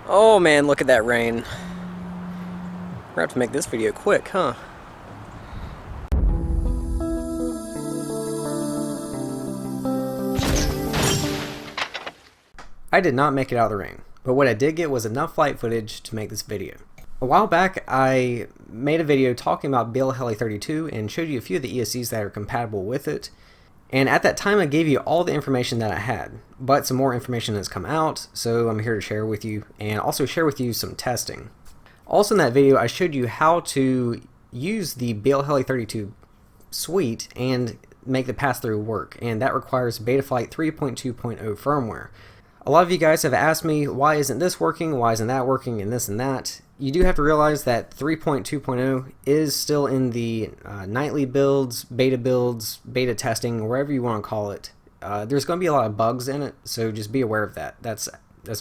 Oh man, look at that rain. We're gonna have to make this video quick, huh? I did not make it out of the rain, but what I did get was enough flight footage to make this video. A while back, I made a video talking about BLHeli 32 and showed you a few of the ESCs that are compatible with it. And at that time, I gave you all the information that I had, but some more information has come out, so I'm here to share with you and also share with you some testing. Also in that video, I showed you how to use the BLHeli 32 suite and make the pass-through work, and that requires Betaflight 3.2.0 firmware. A lot of you guys have asked me, why isn't this working, why isn't that working, and this and that. You do have to realize that 3.2.0 is still in the nightly builds, beta testing, wherever you want to call it. There's going to be a lot of bugs in it, so just be aware of that. That's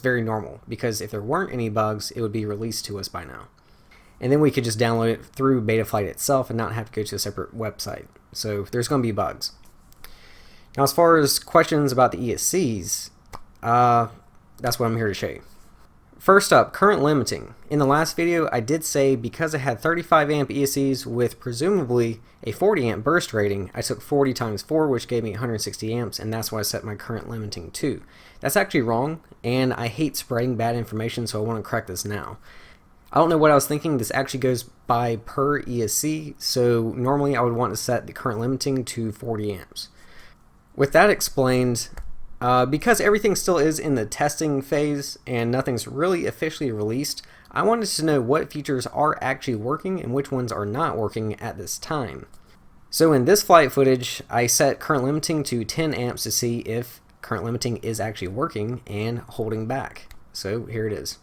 very normal, because if there weren't any bugs, it would be released to us by now. And then we could just download it through Betaflight itself and not have to go to a separate website. So there's going to be bugs. Now, as far as questions about the ESCs, that's what I'm here to show you. First up, current limiting. In the last video, I did say because I had 35 amp ESCs with presumably a 40 amp burst rating, I took 40 times 4, which gave me 160 amps, and that's why I set my current limiting to. That's actually wrong, and I hate spreading bad information, so I want to correct this now. I don't know what I was thinking. This actually goes by per ESC, so normally I would want to set the current limiting to 40 amps. With that explained, because everything still is in the testing phase and nothing's really officially released, I wanted to know what features are actually working and which ones are not working at this time. So in this flight footage, I set current limiting to 10 amps to see if current limiting is actually working and holding back. So here it is.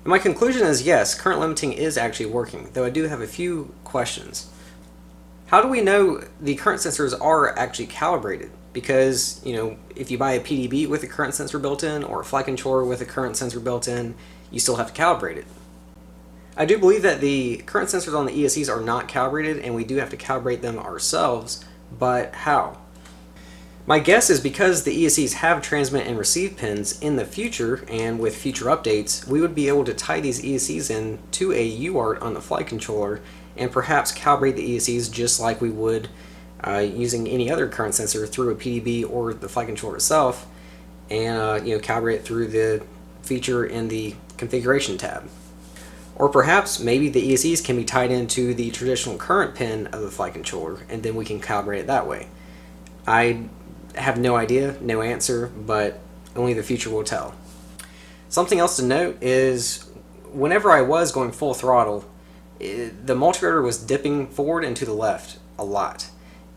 My conclusion is yes, current limiting is actually working, though I do have a few questions. How do we know the current sensors are actually calibrated? Because, if you buy a PDB with a current sensor built in, or a flight controller with a current sensor built in, you still have to calibrate it. I do believe that the current sensors on the ESCs are not calibrated, and we do have to calibrate them ourselves, but how? My guess is because the ESCs have transmit and receive pins in the future, and with future updates, we would be able to tie these ESCs in to a UART on the flight controller and perhaps calibrate the ESCs just like we would using any other current sensor through a PDB or the flight controller itself, and calibrate it through the feature in the configuration tab. Or perhaps maybe the ESCs can be tied into the traditional current pin of the flight controller, and then we can calibrate it that way. I have no idea, no answer, but only the future will tell. Something else to note is whenever I was going full throttle, the multirotor was dipping forward and to the left a lot.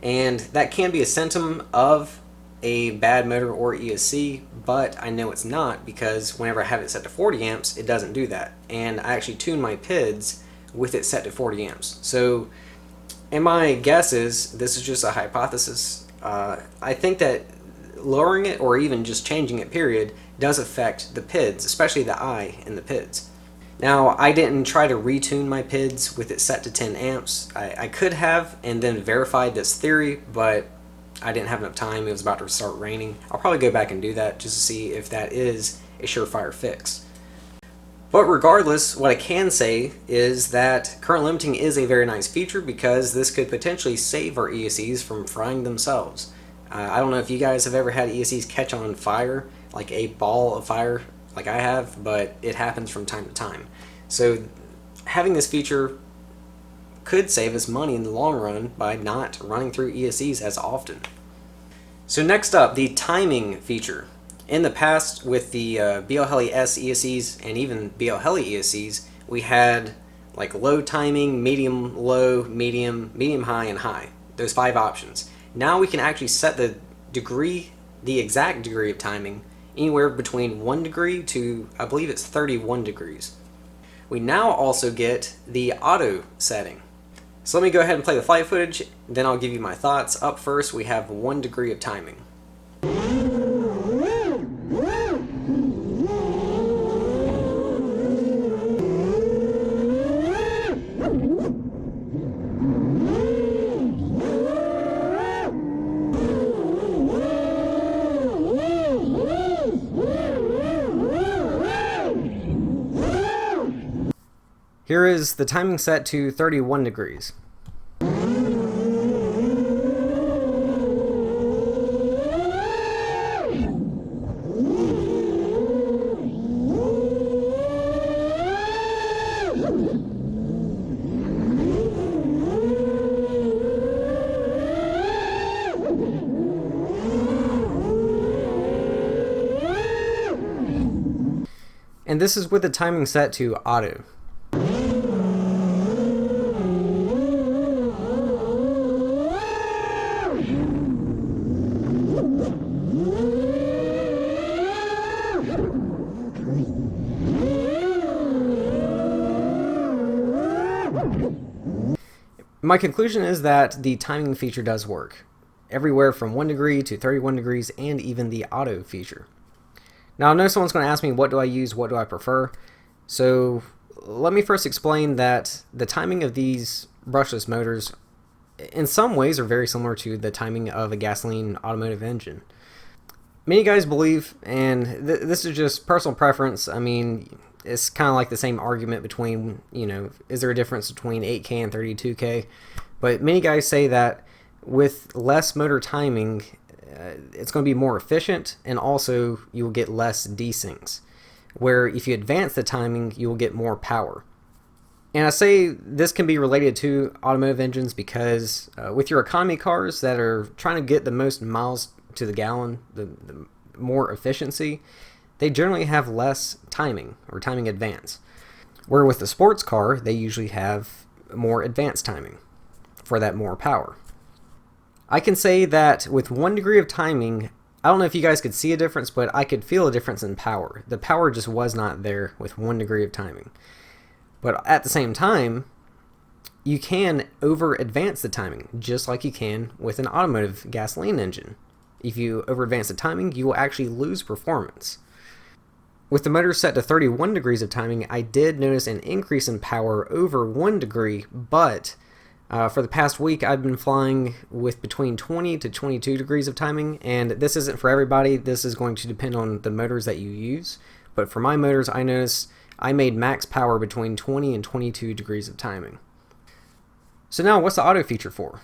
And that can be a symptom of a bad motor or ESC, but I know it's not because whenever I have it set to 40 amps, it doesn't do that. And I actually tune my PIDs with it set to 40 amps. So, and my guess is, this is just a hypothesis, I think that lowering it or even just changing it period does affect the PIDs, especially the I in the PIDs. Now, I didn't try to retune my PIDs with it set to 10 amps. I could have and then verified this theory, but I didn't have enough time. It was about to start raining. I'll probably go back and do that just to see if that is a surefire fix. But regardless, what I can say is that current limiting is a very nice feature because this could potentially save our ESCs from frying themselves. I don't know if you guys have ever had ESCs catch on fire, like a ball of fire like I have, but it happens from time to time. So having this feature could save us money in the long run by not running through ESCs as often. So next up, the timing feature. In the past, with the BLHeli S ESCs and even BLHeli ESCs, we had like low timing, medium low, medium high, and high. Those 5 options. Now we can actually set the exact degree of timing, anywhere between 1 degree to, I believe it's 31 degrees. We now also get the auto setting. So let me go ahead and play the flight footage, then I'll give you my thoughts. Up first, we have 1 degree of timing. Here is the timing set to 31 degrees. And this is with the timing set to auto. My conclusion is that the timing feature does work, everywhere from 1 degree to 31 degrees and even the auto feature. Now I know someone's going to ask me, what do I use, what do I prefer? So let me first explain that the timing of these brushless motors in some ways are very similar to the timing of a gasoline automotive engine. Many guys believe, and this is just personal preference, I mean, it's kind of like the same argument between, is there a difference between 8K and 32K? But many guys say that with less motor timing, it's going to be more efficient, and also you will get less desyncs. Where if you advance the timing, you will get more power. And I say this can be related to automotive engines because with your economy cars that are trying to get the most miles to the gallon, the more efficiency, they generally have less timing or timing advance. Where with the sports car, they usually have more advanced timing for that more power. I can say that with 1 degree of timing, I don't know if you guys could see a difference, but I could feel a difference in power. The power just was not there with 1 degree of timing. But at the same time, you can over advance the timing, just like you can with an automotive gasoline engine. If you over advance the timing, you will actually lose performance. With the motor set to 31 degrees of timing, I did notice an increase in power over 1 degree, but for the past week, I've been flying with between 20 to 22 degrees of timing, and this isn't for everybody. This is going to depend on the motors that you use, but for my motors, I noticed I made max power between 20 and 22 degrees of timing. So now, what's the auto feature for?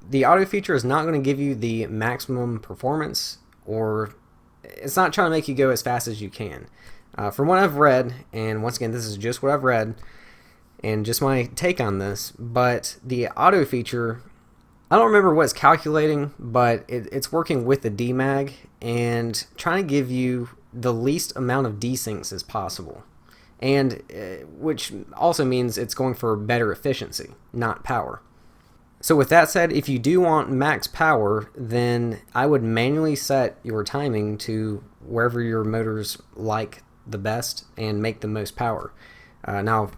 The auto feature is not going to give you the maximum performance, or it's not trying to make you go as fast as you can. From what I've read, and once again, this is just what I've read, and just my take on this, but the auto feature, I don't remember what it's calculating, but it's working with the DMAG and trying to give you the least amount of desyncs as possible, and which also means it's going for better efficiency, not power. So with that said, if you do want max power, then I would manually set your timing to wherever your motors like the best and make the most power. Now,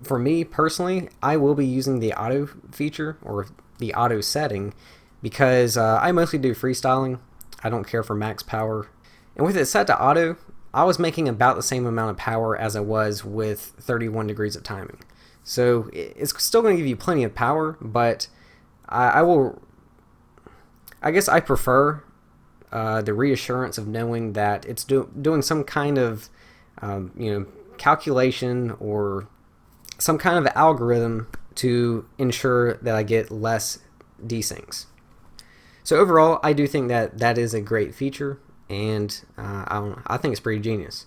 for me personally, I will be using the auto feature or the auto setting because I mostly do freestyling. I don't care for max power. And with it set to auto, I was making about the same amount of power as I was with 31 degrees of timing. So it's still going to give you plenty of power, but I guess I prefer the reassurance of knowing that it's doing some kind of calculation or some kind of algorithm to ensure that I get less desyncs. So overall, I do think that that is a great feature, and I think it's pretty genius.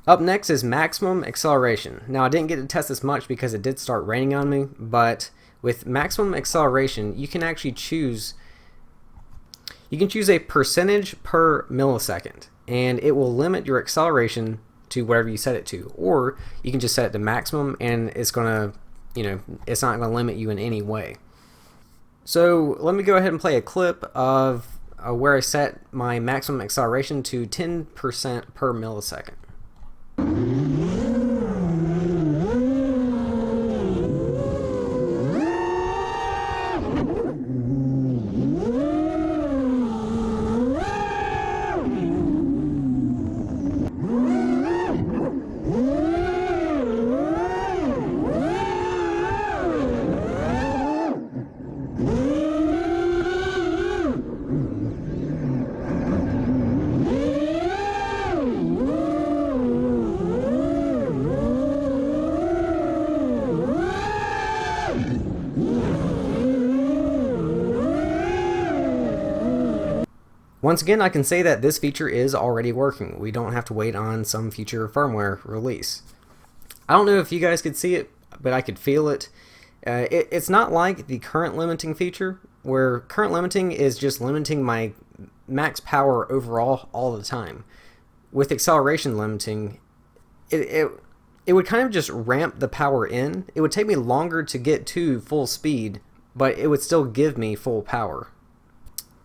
Up next is maximum acceleration. Now, I didn't get to test this much because it did start raining on me, but with maximum acceleration, you can actually choose a percentage per millisecond, and it will limit your acceleration to whatever you set it to, or you can just set it to maximum and it's gonna, it's not gonna limit you in any way. So let me go ahead and play a clip of where I set my maximum acceleration to 10% per millisecond. Once again, I can say that this feature is already working. We don't have to wait on some future firmware release. I don't know if you guys could see it, but I could feel it. It's not like the current limiting feature, where current limiting is just limiting my max power overall all the time. With acceleration limiting, it would kind of just ramp the power in. It would take me longer to get to full speed, but it would still give me full power.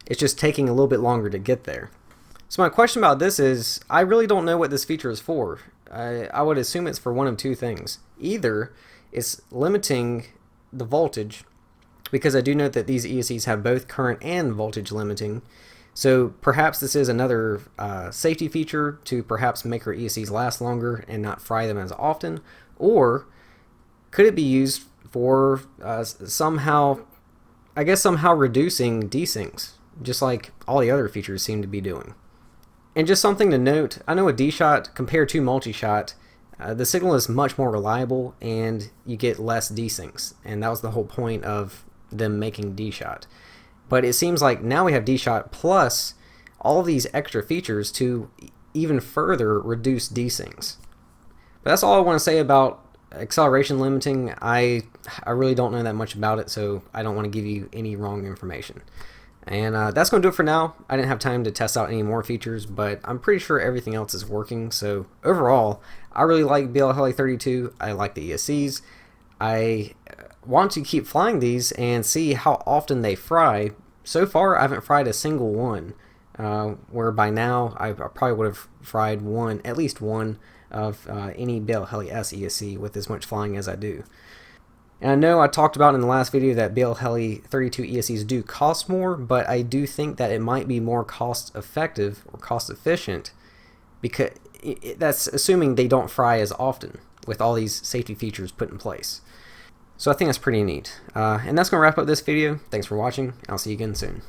It's just taking a little bit longer to get there. So my question about this is, I really don't know what this feature is for. I would assume it's for one of two things. Either it's limiting the voltage, because I do note that these ESCs have both current and voltage limiting. So perhaps this is another safety feature to perhaps make our ESCs last longer and not fry them as often. Or could it be used for somehow reducing desyncs, just like all the other features seem to be doing. And just something to note, I know a D-Shot compared to multi-shot, the signal is much more reliable and you get less desyncs, and that was the whole point of them making D-Shot. But it seems like now we have D-Shot plus all these extra features to even further reduce desyncs. But that's all I want to say about acceleration limiting. I really don't know that much about it, so I don't want to give you any wrong information. And that's going to do it for now. I didn't have time to test out any more features, but I'm pretty sure everything else is working. So overall, I really like BLHeli 32. I like the ESCs. I want to keep flying these and see how often they fry. So far, I haven't fried a single one, where by now I probably would have fried at least one of any BLHeli S ESC with as much flying as I do. And I know I talked about in the last video that BLHeli 32 ESCs do cost more, but I do think that it might be more cost effective or cost efficient, because that's assuming they don't fry as often with all these safety features put in place. So I think that's pretty neat. And that's going to wrap up this video. Thanks for watching. I'll see you again soon.